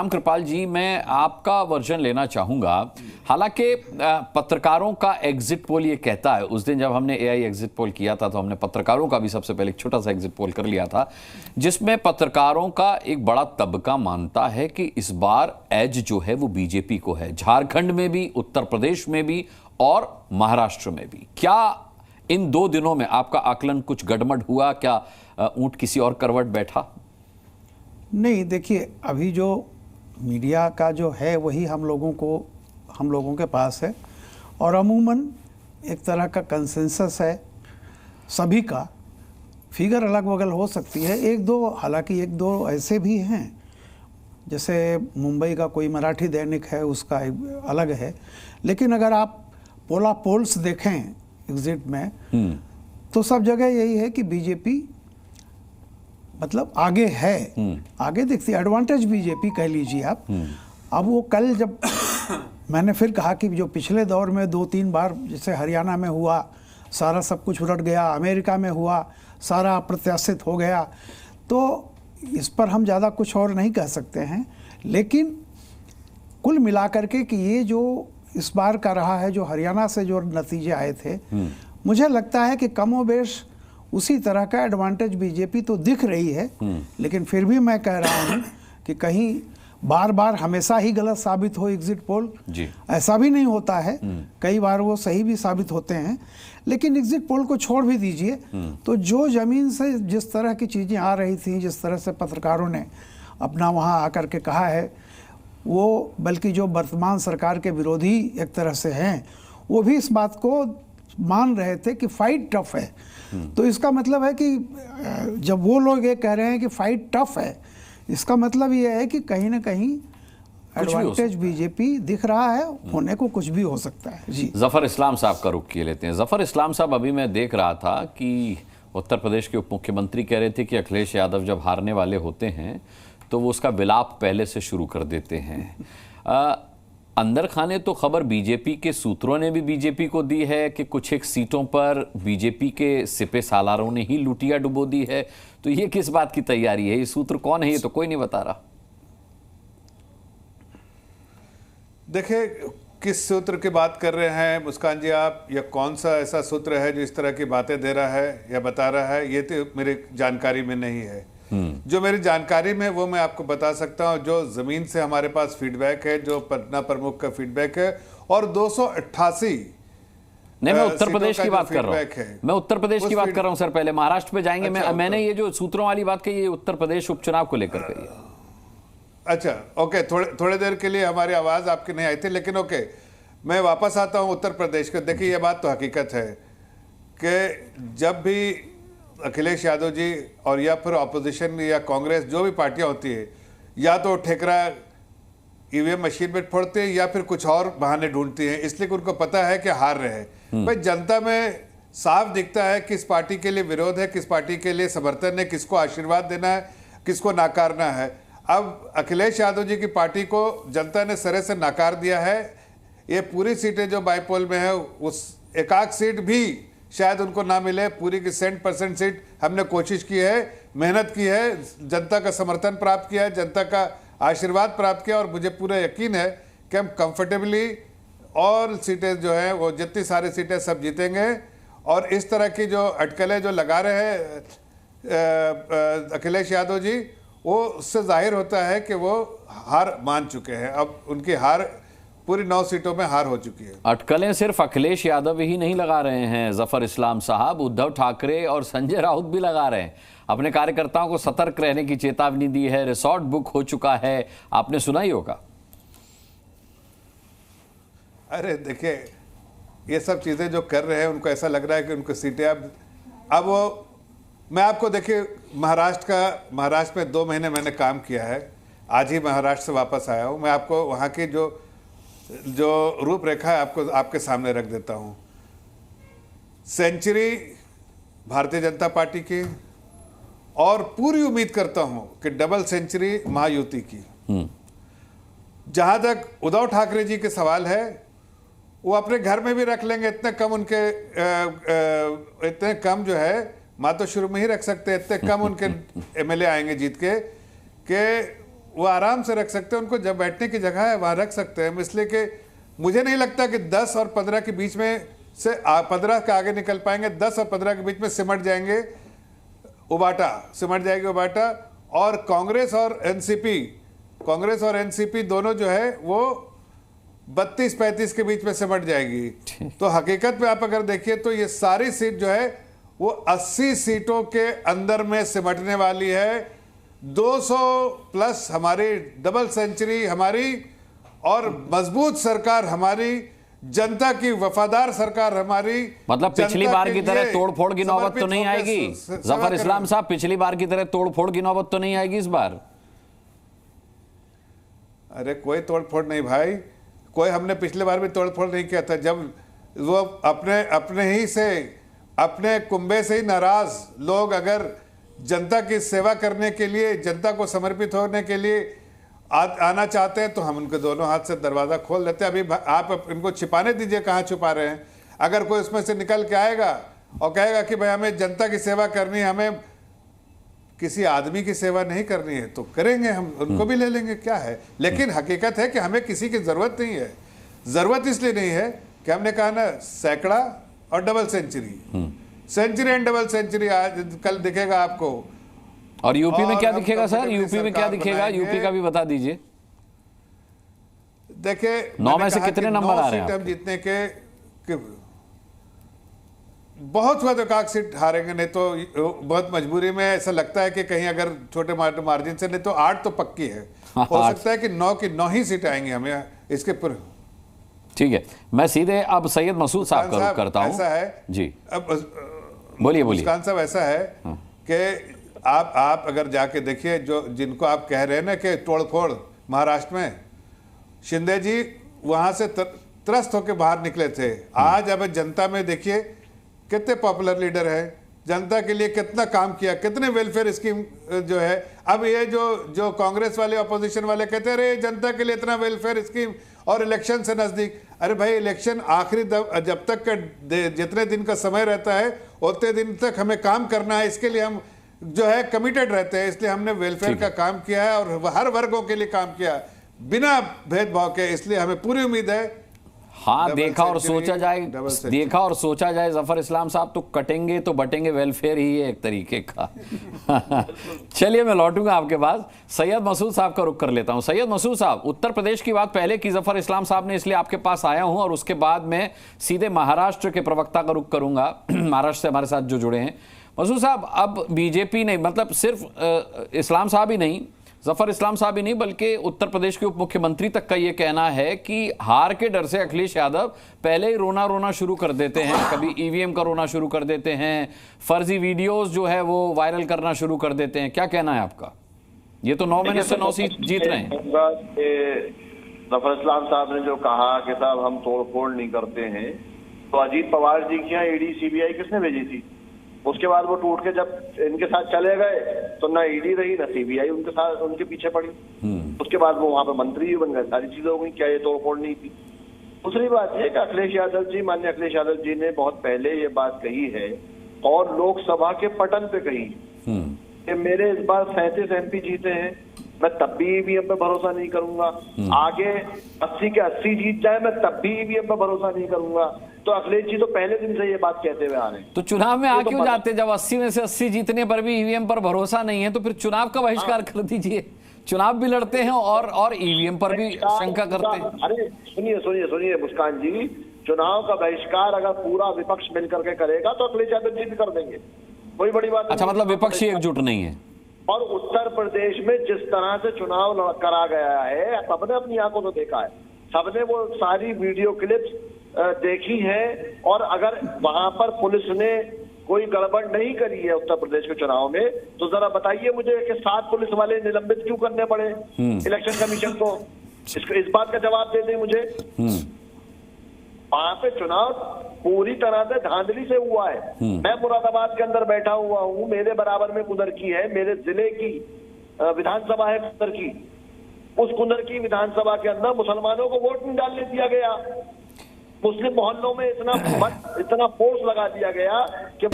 रामकृपाल जी, मैं आपका वर्जन लेना चाहूंगा। हालांकि पत्रकारों का एग्जिट पोल ये कहता है, उस दिन जब हमने एआई एग्जिट पोल किया था तो हमने पत्रकारों का भी सबसे पहले एक छोटा सा एग्जिट पोल कर लिया था, जिसमें पत्रकारों का एक बड़ा तबका मानता है कि इस बार एज जो है वो बीजेपी को है, झारखंड में भी, उत्तर प्रदेश में भी और महाराष्ट्र में भी। क्या इन 2 दिनों में आपका आकलन कुछ गड़बड़ हुआ? क्या ऊंट किसी और करवट बैठा? नहीं, देखिए, अभी जो मीडिया का जो है वही हम लोगों के पास है, और अमूमन एक तरह का कंसेंसस है सभी का। फिगर अलग बगल हो सकती है, हालांकि एक दो ऐसे भी हैं, जैसे मुंबई का कोई मराठी दैनिक है, उसका अलग है। लेकिन अगर आप पोल्स देखें एग्जिट में, तो सब जगह यही है कि बीजेपी मतलब आगे है, आगे दिखती है, एडवांटेज बीजेपी कह लीजिए आप। अब वो कल जब मैंने फिर कहा कि जो पिछले दौर में 2-3 बार जैसे हरियाणा में हुआ, सारा सब कुछ उलट गया, अमेरिका में हुआ, सारा अप्रत्याशित हो गया, तो इस पर हम ज़्यादा कुछ और नहीं कह सकते हैं। लेकिन कुल मिलाकर के कि ये जो इस बार का रहा है, जो हरियाणा से जो नतीजे आए थे, मुझे लगता है कि कमोबेश उसी तरह का एडवांटेज बीजेपी तो दिख रही है। लेकिन फिर भी मैं कह रहा हूं कि कहीं बार बार हमेशा ही गलत साबित हो एग्जिट पोल, ऐसा भी नहीं होता है, कई बार वो सही भी साबित होते हैं। लेकिन एग्जिट पोल को छोड़ भी दीजिए, तो जो जमीन से जिस तरह की चीज़ें आ रही थी, जिस तरह से पत्रकारों ने अपना वहाँ आकर के कहा है, वो बल्कि जो वर्तमान सरकार के विरोधी एक तरह से हैं, वो भी इस बात को मान रहे थे कि फाइट टफ है। तो इसका मतलब है कि जब वो लोग ये कह रहे हैं कि फाइट टफ है, इसका मतलब ये है कि कहीं ना कहीं एडवांटेज बीजेपी दिख रहा है, होने को कुछ भी हो सकता है। जी, जफर इस्लाम साहब का रुख किए लेते हैं। जफर इस्लाम साहब, अभी मैं देख रहा था कि उत्तर प्रदेश के उप मुख्यमंत्री कह रहे थे कि अखिलेश यादव जब हारने वाले होते हैं तो वो उसका विलाप पहले से शुरू कर देते हैं। अंदर खाने तो खबर बीजेपी के सूत्रों ने भी बीजेपी को दी है कि कुछ एक सीटों पर बीजेपी के सिपे सालारों ने ही लुटिया डुबो दी है। तो ये किस बात की तैयारी है? ये सूत्र कौन है? ये तो कोई नहीं बता रहा। देखिए, किस सूत्र की बात कर रहे हैं मुस्कान जी आप, या कौन सा ऐसा सूत्र है जो इस तरह की बातें दे रहा है या बता रहा है, ये तो मेरी जानकारी में नहीं है। जो मेरी जानकारी में वो मैं आपको बता सकता हूं, जो जमीन से हमारे पास फीडबैक है, जो पटना प्रमुख का फीडबैक है, और 288 नहीं, मैं उत्तर प्रदेश की बात कर रहा हूं। मैं उत्तर प्रदेश की बात कर रहा हूं सर। पहले महाराष्ट्र पे जाएंगे। मैंने ये जो सूत्रों वाली बात कही, ये उत्तर प्रदेश उपचुनाव को लेकर कही है। अच्छा, ओके, थोड़े देर के लिए हमारी आवाज आपकी नहीं आई थी, लेकिन ओके, मैं वापस आता हूं उत्तर प्रदेश को। देखिए, ये बात तो हकीकत है कि जब भी अखिलेश यादव जी और या फिर ऑपोजिशन या कांग्रेस, जो भी पार्टियां होती है, या तो ठेकरा ईवीएम मशीन में फोड़ते हैं या फिर कुछ और बहाने ढूंढती हैं, इसलिए कि उनको पता है कि हार रहे हैं। भाई, जनता में साफ दिखता है किस पार्टी के लिए विरोध है, किस पार्टी के लिए समर्थन है, किसको आशीर्वाद देना है, किसको नाकारना है। अब अखिलेश यादव जी की पार्टी को जनता ने सरे से नाकार दिया है। ये पूरी सीटें जो बाईपोल में है, उस एकाक सीट भी शायद उनको ना मिले। पूरी की 100% सीट हमने कोशिश की है, मेहनत की है, जनता का समर्थन प्राप्त किया है, जनता का आशीर्वाद प्राप्त किया, और मुझे पूरा यकीन है कि हम कंफर्टेबली और सीटें जो हैं वो जितनी सारी सीटें सब जीतेंगे। और इस तरह की जो अटकलें जो लगा रहे हैं अखिलेश यादव जी, वो उससे जाहिर होता है कि वो हार मान चुके हैं। अब उनकी हार, पूरी 9 सीटों में हार हो चुकी है। अटकलें सिर्फ अखिलेश यादव ही नहीं लगा रहे हैं जफर इस्लाम साहब, उद्धव ठाकरे और संजय राउत भी लगा रहे हैं। अपने कार्यकर्ताओं को सतर्क रहने की चेतावनी दी है। रिसोर्ट बुक हो चुका है, आपने सुना ही होगा। अरे देखिए, ये सब चीजें जो कर रहे हैं, उनको ऐसा लग रहा है कि उनको सीटें अब वो, मैं आपको देखिए, महाराष्ट्र में 2 महीने मैंने काम किया है, आज ही महाराष्ट्र से वापस आया हूँ। मैं आपको वहाँ की जो रूपरेखा है आपको आपके सामने रख देता हूँ। सेंचुरी भारतीय जनता पार्टी की, और पूरी उम्मीद करता हूँ कि डबल सेंचुरी महायुति की। जहाँ तक उद्धव ठाकरे जी के सवाल है, वो अपने घर में भी रख लेंगे, इतने कम जो है, माँ तो शुरू में ही रख सकते हैं, इतने कम उनके एमएलए आएंगे जीत के कि वो आराम से रख सकते हैं, उनको जब बैठने की जगह है वहाँ रख सकते हैं। इसलिए कि मुझे नहीं लगता कि 10 और 15 के बीच में से 15 के आगे निकल पाएंगे। 10 और 15 के बीच में सिमट जाएंगे सिमट जाएगी उबाटा। और कांग्रेस और एनसीपी दोनों जो है वो 32-35 के बीच में सिमट जाएगी। तो हकीकत में आप अगर देखिए तो ये सारी सीट जो है वो 80 सीटों के अंदर में सिमटने वाली है। 200 प्लस हमारी डबल सेंचुरी हमारी और मजबूत सरकार हमारी, जनता की वफादार सरकार हमारी। मतलब पिछली बार की तरह तोड़फोड़ की नौबत तो नहीं आएगी जफर इस्लाम साहब? पिछली बार की तरह तोड़फोड़ की नौबत तो नहीं आएगी इस बार? अरे कोई तोड़फोड़ नहीं भाई, कोई हमने पिछले बार भी तोड़फोड़ नहीं किया था। जब वो अपने कुंबे से ही नाराज लोग अगर जनता की सेवा करने के लिए, जनता को समर्पित होने के लिए आना चाहते हैं तो हम उनके दोनों हाथ से दरवाजा खोल देते हैं। अभी आप इनको छिपाने दीजिए, कहाँ छुपा रहे हैं। अगर कोई उसमें से निकल के आएगा और कहेगा कि भाई हमें जनता की सेवा करनी है, हमें किसी आदमी की सेवा नहीं करनी है, तो करेंगे, हम उनको भी ले लेंगे, क्या है। लेकिन हकीकत है कि हमें किसी की जरूरत नहीं है। जरूरत इसलिए नहीं है कि हमने कहा ना सैकड़ा और double century and double century आज कल दिखेगा आपको। और यूपी में क्या दिखेगा सर? यूपी में क्या दिखेगा? यूपी का भी बता दीजिए। देखिए 9 में से कितने नंबर आ रहे हैं? हम जीतने के बहुत हुआ तो एक सीट हारेंगे, नहीं तो बहुत मजबूरी में ऐसा लगता है कि कहीं अगर छोटे मार्जिन से, नहीं तो 8 तो पक्की है। हो सकता है कि 9 की 9 ही सीट आएंगी हमें इसके पर। ठीक है, मैं सीधे अब सैयद मसूद साहब का रुख करता हूं। ऐसा है जी, अब बोलिए। मुस्कान साहब ऐसा है कि आप अगर जाके देखिए जो जिनको आप कह रहे हैं ना कि तोड़फोड़ महाराष्ट्र में, शिंदे जी वहां से त्रस्त होकर बाहर निकले थे। आज अब जनता में देखिए कितने पॉपुलर लीडर है, जनता के लिए कितना काम किया, कितने वेलफेयर स्कीम जो है। अब ये जो कांग्रेस वाले अपोजिशन वाले कहते रहे जनता के लिए इतना वेलफेयर स्कीम और इलेक्शन से नजदीक। अरे भाई इलेक्शन आखिरी जब तक का जितने दिन का समय रहता है उतने दिन तक हमें काम करना है, इसके लिए हम जो है कमिटेड रहते हैं। इसलिए हमने वेलफेयर का काम किया है और हर वर्गों के लिए काम किया बिना भेदभाव के। इसलिए हमें पूरी उम्मीद है। हाँ, देखा और सोचा जाए जफर इस्लाम साहब, तो कटेंगे तो बटेंगे वेलफेयर ही है एक तरीके का। चलिए मैं लौटूंगा आपके पास। सैयद मसूद साहब का रुख कर लेता हूं। सैयद मसूद साहब, उत्तर प्रदेश की बात पहले की जफर इस्लाम साहब ने, इसलिए आपके पास आया हूं, और उसके बाद में सीधे महाराष्ट्र के प्रवक्ता का रुख करूंगा, महाराष्ट्र से हमारे साथ जो जुड़े हैं। मसूद साहब, अब बीजेपी नहीं, मतलब सिर्फ इस्लाम साहब ही नहीं, जफर इस्लाम साहब ही नहीं, बल्कि उत्तर प्रदेश के उप मुख्यमंत्री तक का यह कहना है कि हार के डर से अखिलेश यादव पहले ही रोना शुरू कर देते हैं। कभी ईवीएम का रोना शुरू कर देते हैं, फर्जी वीडियोस जो है वो वायरल करना शुरू कर देते हैं। क्या कहना है आपका? ये तो 9 महीने से 9 सीट जीत रहे हैं। जफर इस्लाम साहब ने जो कहा कि साहब हम तोड़फोड़ नहीं करते हैं, तो अजीत पवार जी की यहाँ ईडी सीबीआई किसने भेजी थी? उसके बाद वो टूट के जब इनके साथ चले गए तो ना ईडी रही ना सीबीआई उनके साथ, उनके पीछे पड़ी। उसके बाद वो वहां पे मंत्री भी बन गए, सारी चीजें हो गई। क्या ये तोड़फोड़ नहीं थी? दूसरी बात ये कि अखिलेश यादव जी, माननीय अखिलेश यादव जी ने बहुत पहले ये बात कही है और लोकसभा के पटल पे कही कि मेरे इस बार 37 MP जीते हैं, मैं तब भी ईवीएम पे भरोसा नहीं करूंगा। आगे 80 के 80 जीत जाए, मैं तब भी ईवीएम पे भरोसा नहीं करूंगा। तो अखिलेश जी तो पहले दिन से ये बात कहते हुए आ रहे हैं। तो चुनाव में आ क्यों जाते? जब 80 में से 80 जीतने पर भी ईवीएम पर भरोसा नहीं है, तो फिर चुनाव का बहिष्कार कर दीजिए। चुनाव भी लड़ते हैं और ईवीएम पर भी शंका करते हैं। अरे सुनिए मुस्कान जी, चुनाव का बहिष्कार अगर पूरा विपक्ष मिलकर के करेगा तो अखिलेश यादव जी भी कर देंगे, कोई बड़ी बात। अच्छा, मतलब विपक्षी एकजुट नहीं है। और उत्तर प्रदेश में जिस तरह से चुनाव करा गया है, सबने अपनी आंखों से देखा है, सबने वो सारी वीडियो क्लिप्स देखी है। और अगर वहां पर पुलिस ने कोई गड़बड़ नहीं करी है उत्तर प्रदेश के चुनाव में, तो जरा बताइए मुझे कि 7 पुलिस वाले निलंबित क्यों करने पड़े इलेक्शन कमीशन को? इस बात का जवाब दे दें मुझे। वहां पे चुनाव पूरी तरह से धांधली से हुआ है। मैं मुरादाबाद के अंदर बैठा हुआ हूँ, मेरे बराबर में कुंदर की है, मेरे जिले की विधानसभा है कुंदर की। उस कुंदर की विधानसभा के अंदर मुसलमानों को वोट नहीं डालने दिया गया। मुस्लिम मोहल्लों में इतना फोर्स लगा दिया गया कि